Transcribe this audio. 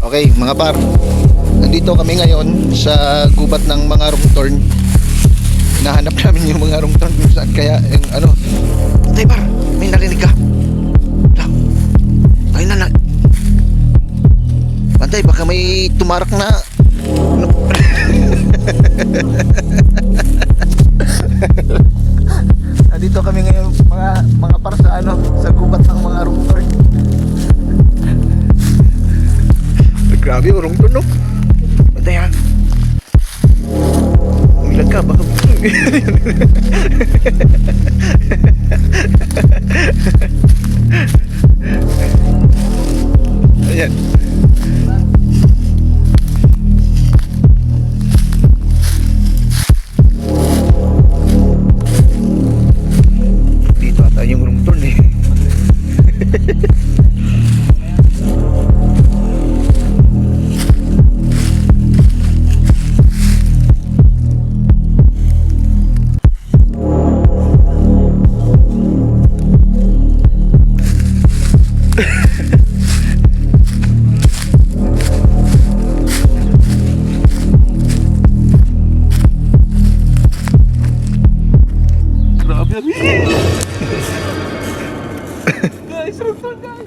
Okay, mga par. Nandito kami ngayon sa gubat ng mga rockthorn. Hinahanap namin yung mga rockthorn kung saan kaya yung ano. Tay par, may narinig ka? La, ay na. Bantay, baka may tumarak na. Ano? Nandito kami ngayon mga par sa ano, sa gubat ng mga rockthorn. Grabe, urong to, no? Bantay, ha? Umilag ka, baka... Ayan. Dito ata yung room tour, eh. Grabe. Guys, guys.